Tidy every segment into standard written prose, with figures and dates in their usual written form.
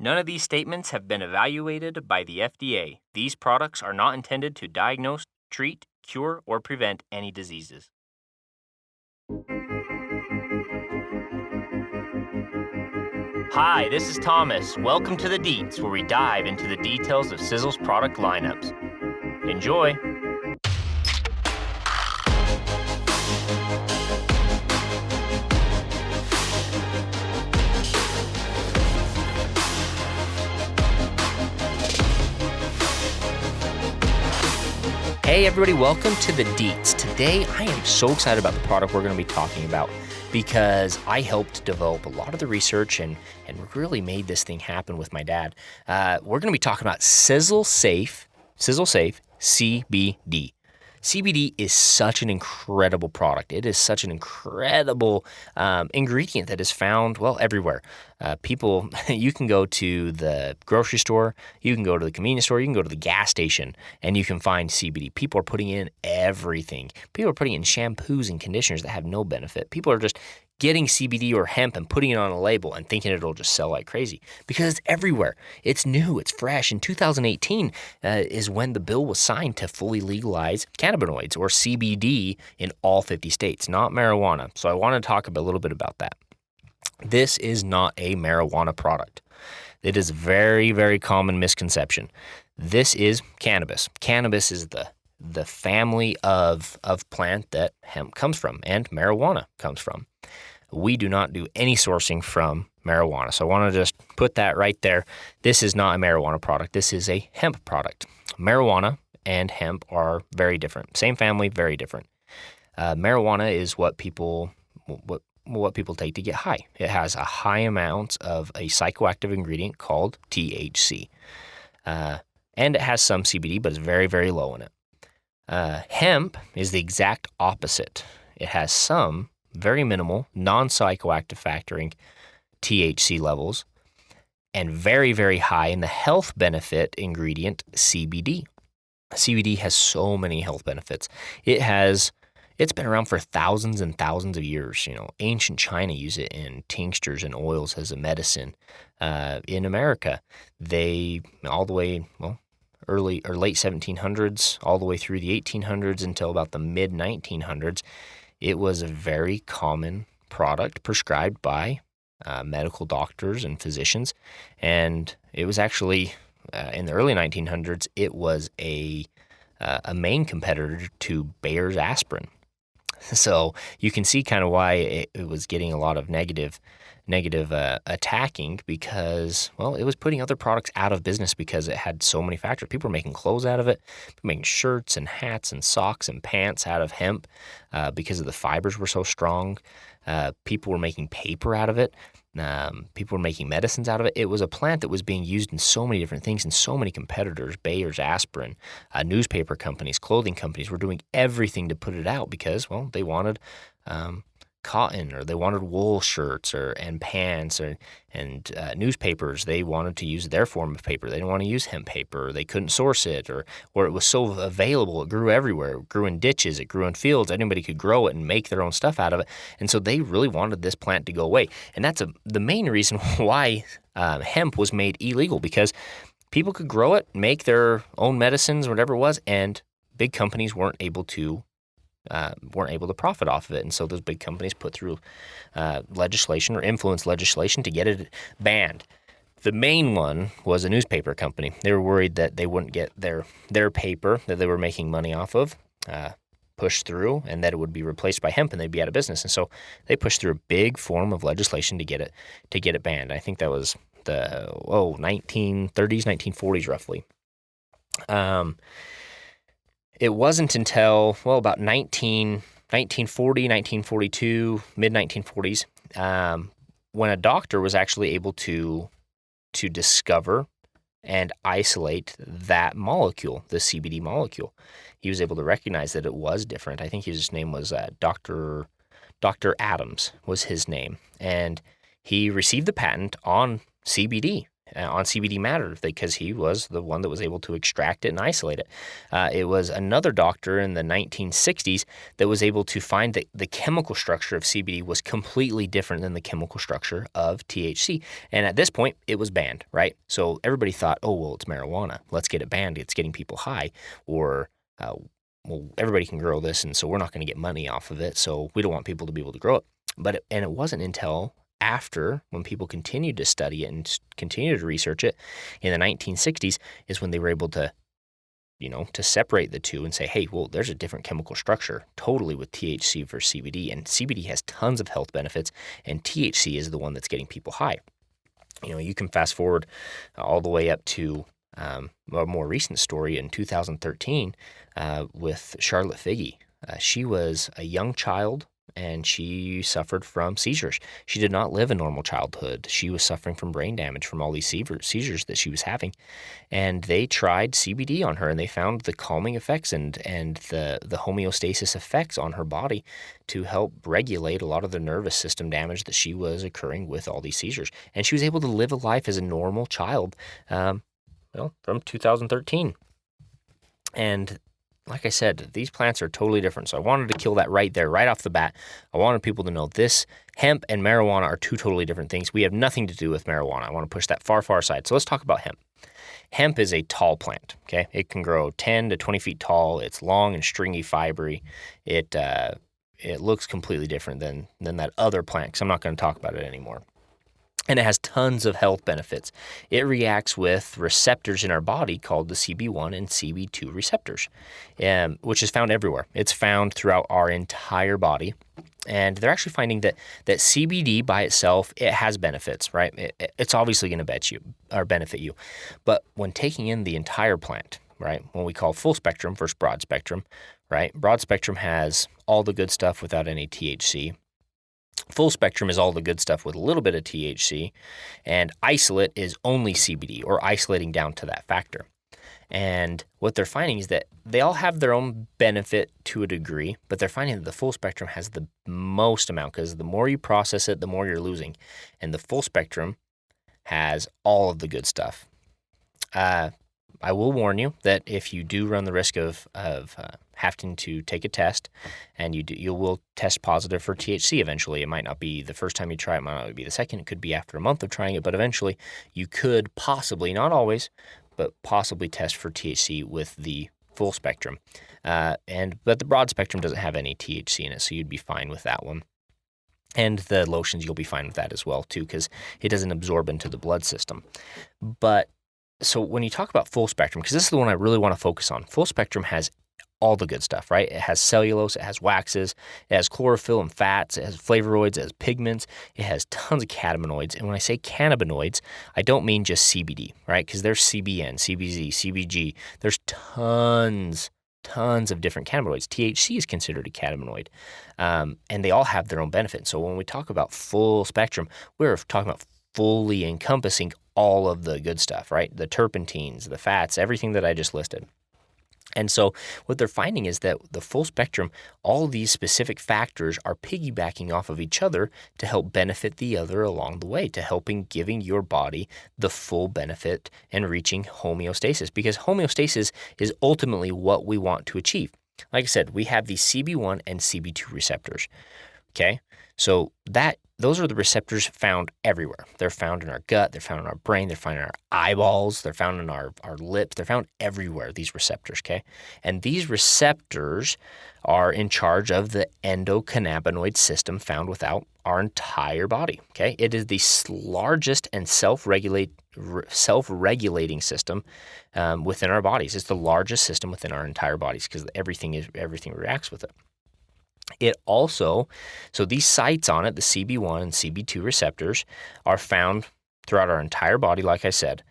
None of these statements have been evaluated by the FDA. These products are not intended to diagnose, treat, cure, or prevent any diseases. Hi, this is Thomas. Welcome to the Deets, where we dive into the details of Sisel's product lineups. Enjoy! Hey everybody, welcome to the Deets. Today I am so excited about the product we're going to be talking about because I helped develop a lot of the research and really made this thing happen with my dad. We're going to be talking about Sisel Safe CBD. CBD is such an incredible product. It is such an incredible ingredient that is found, well, everywhere. You can go to the grocery store, you can go to the convenience store, you can go to the gas station, and you can find CBD. People are putting in everything. People are putting in shampoos and conditioners that have no benefit. People are just getting CBD or hemp and putting it on a label and thinking it'll just sell like crazy because it's everywhere. It's new. It's fresh. In 2018 is when the bill was signed to fully legalize cannabinoids or CBD in all 50 states, not marijuana. So I want to talk a little bit about that. This is not a marijuana product. It is a very, very common misconception. This is cannabis. Cannabis is the family of plant that hemp comes from and marijuana comes from. We do not do any sourcing from marijuana. So I want to just put that right there. This is not a marijuana product. This is a hemp product. Marijuana and hemp are very different. Same family, very different. Marijuana is what people take to get high. It has a high amount of a psychoactive ingredient called THC. And it has some CBD, but it's very, very low in it. Hemp is the exact opposite. It has some very minimal, non-psychoactive factoring THC levels and very, very high in the health benefit ingredient CBD. CBD has so many health benefits. It's been around for thousands and thousands of years. Ancient China used it in tinctures and oils as a medicine. In America, they all the way, early or late 1700s, all the way through the 1800s until about the mid 1900s, it was a very common product prescribed by medical doctors and physicians. And it was actually, in the early 1900s, it was a main competitor to Bayer's aspirin. So you can see kind of why it was getting a lot of negative attacking because, it was putting other products out of business because it had so many factors. People were making clothes out of it, making shirts and hats and socks and pants out of hemp because of the fibers were so strong. People were making paper out of it. People were making medicines out of it. It was a plant that was being used in so many different things and so many competitors. Bayer's aspirin, newspaper companies, clothing companies were doing everything to put it out because, they wanted cotton or they wanted wool shirts and pants and newspapers. They wanted to use their form of paper. They didn't want to use hemp paper. Or they couldn't source it or it was so available. It grew everywhere. It grew in ditches. It grew in fields. Anybody could grow it and make their own stuff out of it. And so they really wanted this plant to go away. And that's the main reason why hemp was made illegal because people could grow it, make their own medicines, whatever it was, and big companies weren't able to profit off of it. And so those big companies put through legislation or influence legislation to get it banned. The main one was a newspaper company. They were worried that they wouldn't get their paper that they were making money off of pushed through and that it would be replaced by hemp and they'd be out of business. And so they pushed through a big form of legislation to get it banned. I think that was the 1930s, 1940s roughly. It wasn't until, about 1940, 1942, mid-1940s, when a doctor was actually able to discover and isolate that molecule, the CBD molecule. He was able to recognize that it was different. I think his name was Dr. Adams was his name. And he received the patent on CBD. on CBD matter because he was the one that was able to extract it and isolate it. It was another doctor in the 1960s that was able to find that the chemical structure of CBD was completely different than the chemical structure of THC. And at this point, it was banned, right? So everybody thought, oh, well, it's marijuana. Let's get it banned. It's getting people high. Or, well, everybody can grow this, and so we're not going to get money off of it. So we don't want people to be able to grow it. And it wasn't until after, when people continued to study it and continued to research it in the 1960s, is when they were able to, to separate the two and say, hey, well, there's a different chemical structure totally with THC versus CBD. And CBD has tons of health benefits, and THC is the one that's getting people high. You can fast forward all the way up to a more recent story in 2013 with Charlotte Figi. She was a young child, and she suffered from seizures. She did not live a normal childhood. She was suffering from brain damage from all these seizures that she was having. And they tried CBD on her, and they found the calming effects and the homeostasis effects on her body to help regulate a lot of the nervous system damage that she was occurring with all these seizures. And she was able to live a life as a normal child from 2013. And like I said, these plants are totally different. So I wanted to kill that right there, right off the bat. I wanted people to know this hemp and marijuana are two totally different things. We have nothing to do with marijuana. I want to push that far, far aside. So let's talk about hemp. Hemp is a tall plant, okay? It can grow 10 to 20 feet tall. It's long and stringy, fibery. It looks completely different than that other plant, because I'm not going to talk about it anymore. And it has tons of health benefits. It reacts with receptors in our body called the CB1 and CB2 receptors, which is found everywhere. It's found throughout our entire body. And they're actually finding that CBD by itself, it has benefits, right? It's obviously going to benefit you. But when taking in the entire plant, right, what we call full spectrum versus broad spectrum, right? Broad spectrum has all the good stuff without any THC. Full spectrum is all the good stuff with a little bit of THC, and isolate is only CBD, or isolating down to that factor. And what they're finding is that they all have their own benefit to a degree, but they're finding that the full spectrum has the most amount, because the more you process it, the more you're losing. And the full spectrum has all of the good stuff. I will warn you that if you do run the risk of having to take a test, and you will test positive for THC eventually. It might not be the first time you try it, might not be the second. It could be after a month of trying it, but eventually you could possibly, not always, but possibly test for THC with the full spectrum. But the broad spectrum doesn't have any THC in it, so you'd be fine with that one. And the lotions, you'll be fine with that as well too, because it doesn't absorb into the blood system. But so when you talk about full spectrum, because this is the one I really want to focus on, full spectrum has all the good stuff, right? It has cellulose, it has waxes, it has chlorophyll and fats, it has flavonoids, it has pigments, it has tons of cannabinoids. And when I say cannabinoids, I don't mean just CBD, right? Because there's CBN, CBZ, CBG. There's tons of different cannabinoids. THC is considered a cannabinoid, and they all have their own benefits. So when we talk about full spectrum, we're talking about fully encompassing all of the good stuff, right? The terpenes, the fats, everything that I just listed. And so what they're finding is that the full spectrum, all these specific factors are piggybacking off of each other to help benefit the other along the way, to helping giving your body the full benefit and reaching homeostasis, because homeostasis is ultimately what we want to achieve. Like I said, we have these CB1 and CB2 receptors, okay? So those are the receptors found everywhere. They're found in our gut, they're found in our brain, they're found in our eyeballs, they're found in our lips, they're found everywhere, these receptors, okay? And these receptors are in charge of the endocannabinoid system found without our entire body, okay? It is the largest and self-regulating system within our bodies. It's the largest system within our entire bodies because everything reacts with it. It also, so these sites on it, the CB1 and CB2 receptors, are found throughout our entire body, like I said,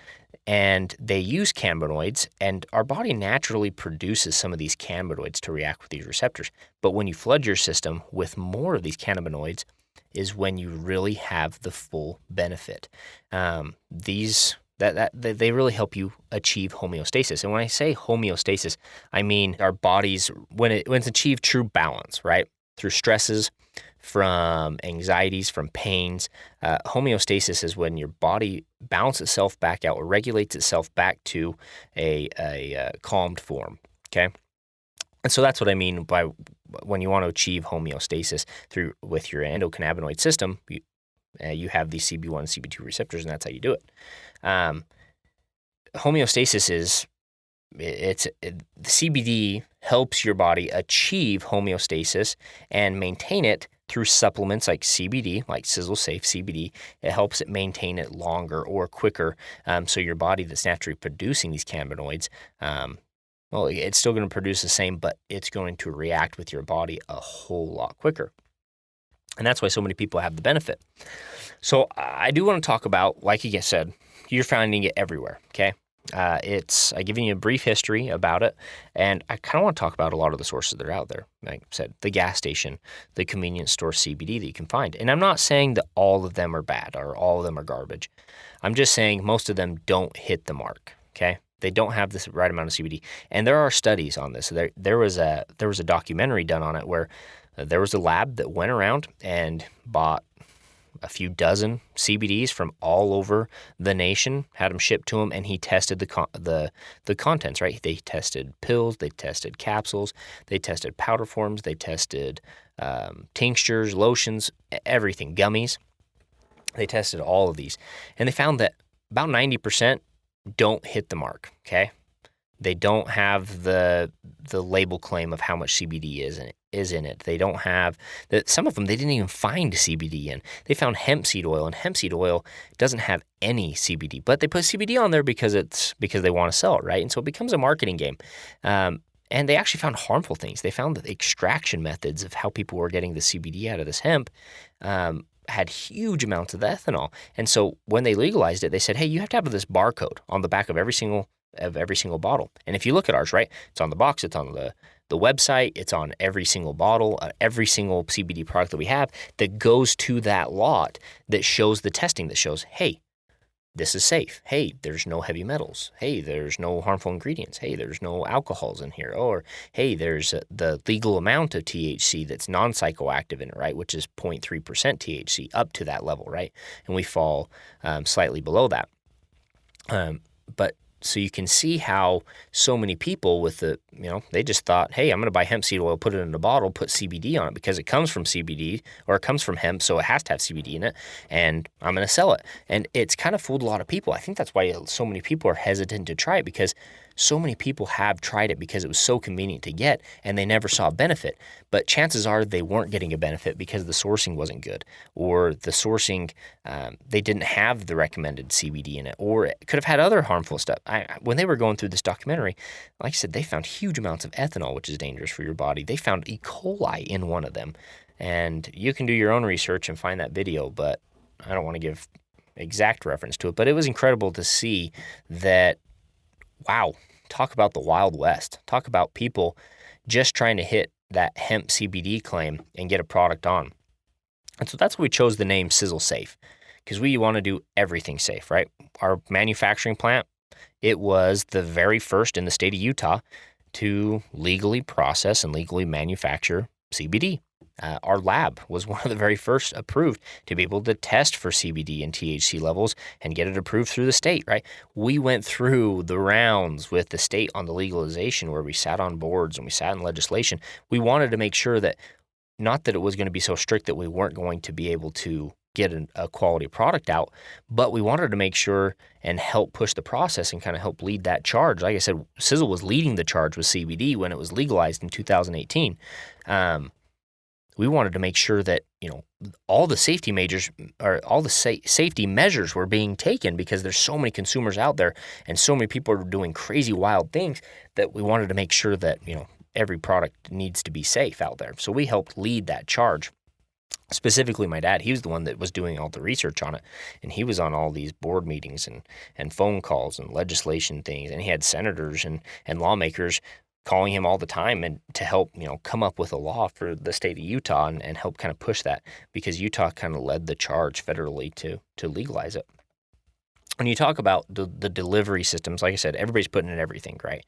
and they use cannabinoids, and our body naturally produces some of these cannabinoids to react with these receptors. But when you flood your system with more of these cannabinoids is when you really have the full benefit. They really help you achieve homeostasis. And when I say homeostasis, I mean our bodies, when it's achieved true balance, right? Through stresses, from anxieties, from pains. Homeostasis is when your body balances itself back out or regulates itself back to a calmed form, okay? And so that's what I mean by when you want to achieve homeostasis with your endocannabinoid system, you have these CB1 and CB2 receptors, and that's how you do it. Homeostasis is the CBD helps your body achieve homeostasis and maintain it through supplements like CBD, like Sisel Safe CBD. It helps it maintain it longer or quicker, so your body that's naturally producing these cannabinoids, well, it's still going to produce the same, but it's going to react with your body a whole lot quicker. And that's why so many people have the benefit. So I do want to talk about, like you said, you're finding it everywhere, okay? I given you a brief history about it, and I kind of want to talk about a lot of the sources that are out there. Like I said, the gas station, the convenience store CBD that you can find. And I'm not saying that all of them are bad or all of them are garbage. I'm just saying most of them don't hit the mark, okay? They don't have this right amount of CBD. And there are studies on this. There was a documentary done on it where there was a lab that went around and bought a few dozen CBDs from all over the nation, had them shipped to him, and he tested the contents, right? They tested pills, they tested capsules, they tested powder forms, they tested tinctures, lotions, everything, gummies. They tested all of these, and they found that about 90% don't hit the mark, okay? They don't have the label claim of how much CBD is in it. They don't have that. Some of them they didn't even find CBD in. They found hemp seed oil, and hemp seed oil doesn't have any CBD, but they put CBD on there because they want to sell it, right? And so it becomes a marketing game. And they actually found harmful things. They found that the extraction methods of how people were getting the CBD out of this hemp had huge amounts of ethanol. And so when they legalized it, they said, hey, you have to have this barcode on the back of every single bottle. And if you look at ours, right, it's on the box, it's on the website, it's on every single bottle, every single CBD product that we have that goes to that lot that shows the testing that shows, hey, this is safe. Hey, there's no heavy metals. Hey, there's no harmful ingredients. Hey, there's no alcohols in here. Or, hey, there's the legal amount of THC that's non-psychoactive in it, right, which is 0.3% THC up to that level, right? And we fall slightly below that. But so you can see how so many people they just thought, hey, I'm going to buy hemp seed oil, put it in a bottle, put CBD on it because it comes from CBD or it comes from hemp, so it has to have CBD in it, and I'm going to sell it. And it's kind of fooled a lot of people. I think that's why so many people are hesitant to try it, because so many people have tried it because it was so convenient to get and they never saw a benefit. But chances are they weren't getting a benefit because the sourcing wasn't good, or the sourcing, they didn't have the recommended CBD in it, or it could have had other harmful stuff. When they were going through this documentary, like I said, they found huge amounts of ethanol, which is dangerous for your body. They found E. coli in one of them. And you can do your own research and find that video, but I don't want to give exact reference to it. But it was incredible to see that. Wow, talk about the Wild West. Talk about people just trying to hit that hemp CBD claim and get a product on. And so that's why we chose the name Sisel Safe, because we want to do everything safe, right? Our manufacturing plant, it was the very first in the state of Utah to legally process and legally manufacture CBD. Our lab was one of the very first approved to be able to test for CBD and THC levels and get it approved through the state, right? We went through the rounds with the state on the legalization where we sat on boards and we sat in legislation. We wanted to make sure that, not that it was going to be so strict that we weren't going to be able to get a quality product out, but we wanted to make sure and help push the process and kind of help lead that charge. Like I said, Sisel was leading the charge with CBD when it was legalized in 2018. We wanted to make sure that, all the safety measures safety measures were being taken, because there's so many consumers out there and so many people are doing crazy wild things that we wanted to make sure that, every product needs to be safe out there. So we helped lead that charge. Specifically, my dad, he was the one that was doing all the research on it, and he was on all these board meetings and phone calls and legislation things, and he had senators and lawmakers calling him all the time and to help, come up with a law for the state of Utah and help kind of push that, because Utah kind of led the charge federally to legalize it. When you talk about the delivery systems, like I said, everybody's putting in everything, right?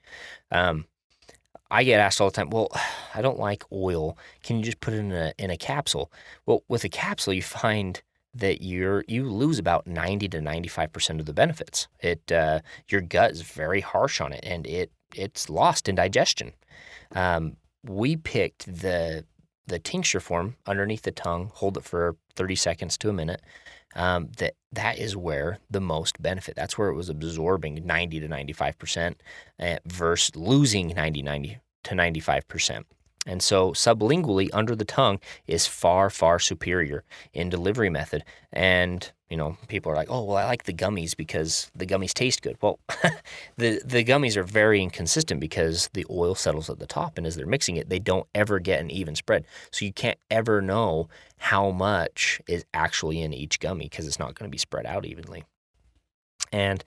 I get asked all the time, well, I don't like oil. Can you just put it in a capsule? Well, with a capsule, you find that you lose about 90 to 95% of the benefits. Your gut is very harsh on it, and it's lost in digestion. We picked the tincture form underneath the tongue, hold it for 30 seconds to a minute. That is where the most benefit. That's where it was absorbing 90 to 95% versus losing 90 to 95%. And so sublingually under the tongue is far, far superior in delivery method. And, people are like, oh, well, I like the gummies because the gummies taste good. Well, the gummies are very inconsistent because the oil settles at the top. And as they're mixing it, they don't ever get an even spread. So you can't ever know how much is actually in each gummy because it's not going to be spread out evenly. And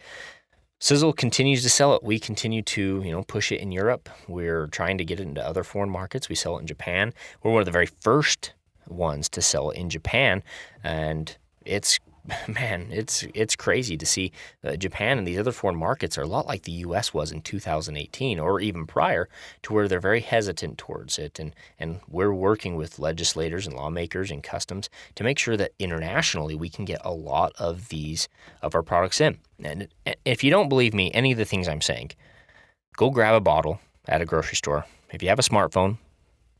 Sisel continues to sell it. We continue to, push it in Europe. We're trying to get it into other foreign markets. We sell it in Japan. We're one of the very first ones to sell it in Japan, and it's crazy to see Japan and these other foreign markets are a lot like the U.S. was in 2018 or even prior, to where they're very hesitant towards it. And we're working with legislators and lawmakers and customs to make sure that internationally we can get a lot of our products in. And if you don't believe me, any of the things I'm saying, go grab a bottle at a grocery store. If you have a smartphone,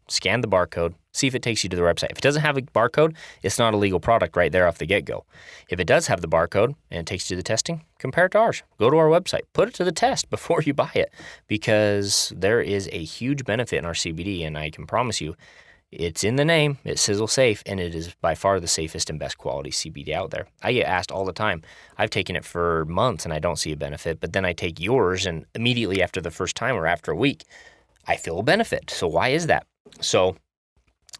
scan the barcode, see if it takes you to the website. If it doesn't have a barcode, it's not a legal product right there off the get-go. If it does have the barcode and it takes you to the testing, compare it to ours. Go to our website. Put it to the test before you buy it, because there is a huge benefit in our CBD, and I can promise you it's in the name. It's Sisel Safe, and it is by far the safest and best quality CBD out there. I get asked all the time. I've taken it for months, and I don't see a benefit, but then I take yours, and immediately after the first time or after a week, I feel a benefit. So why is that? So,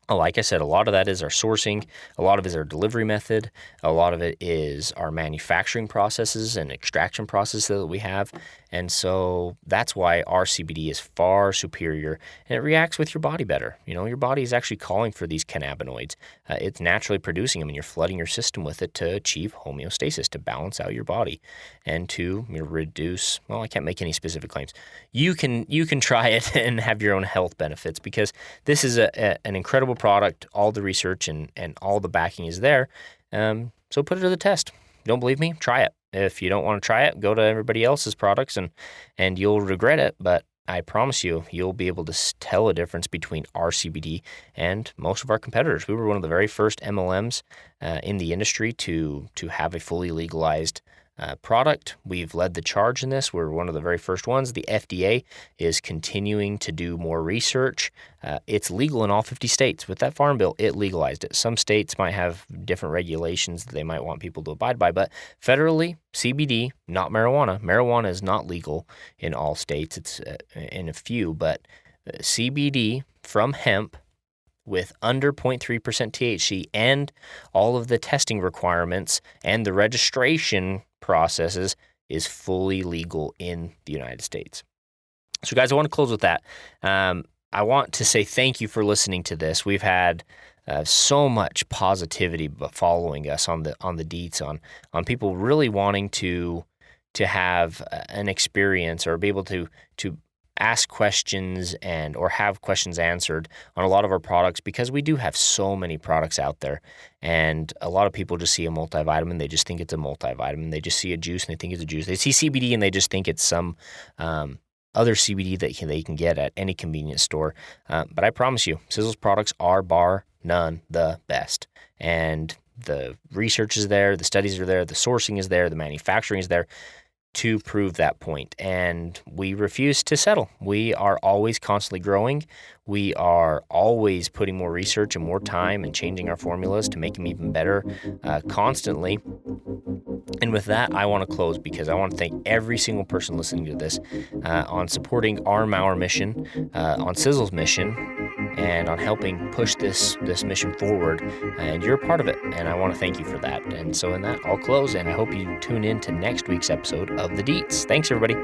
like I said, a lot of that is our sourcing. A lot of it is our delivery method. A lot of it is our manufacturing processes and extraction processes that we have. And so that's why our CBD is far superior, and it reacts with your body better. Your body is actually calling for these cannabinoids. It's naturally producing them, and you're flooding your system with it to achieve homeostasis, to balance out your body and to reduce, well, I can't make any specific claims. You can try it and have your own health benefits, because this is an incredible product. All the research and all the backing is there. So put it to the test. Don't believe me? Try it. If you don't want to try it, go to everybody else's products and you'll regret it. But I promise you'll be able to tell a difference between our CBD and most of our competitors. We were one of the very first MLMs in the industry to have a fully legalized product. We've led the charge in this. We're one of the very first ones. The FDA is continuing to do more research. It's legal in all 50 states. With that Farm Bill, it legalized it. Some states might have different regulations that they might want people to abide by, but federally, CBD, not marijuana. Marijuana is not legal in all states. It's in a few, but CBD from hemp with under 0.3% THC and all of the testing requirements and the registration processes is fully legal in the United States. So guys, I want to close with that. I want to say thank you for listening to this. We've had so much positivity following us on the Deets, on people really wanting to have an experience or be able to ask questions or have questions answered on a lot of our products, because we do have so many products out there. And a lot of people just see a multivitamin, they just think it's a multivitamin. They just see a juice and they think it's a juice. They see CBD and they just think it's some other CBD that they can get at any convenience store. But I promise you, Sisel's products are bar none the best. And the research is there, the studies are there, the sourcing is there, the manufacturing is there to prove that point. And we refuse to settle. We are always constantly growing. We are always putting more research and more time and changing our formulas to make them even better constantly. And with that, I want to close because I want to thank every single person listening to this on supporting our Mower mission, on Sisel's mission, and on helping push this mission forward. And you're a part of it, and I want to thank you for that. And so in that, I'll close, and I hope you tune in to next week's episode of The Deets. Thanks, everybody.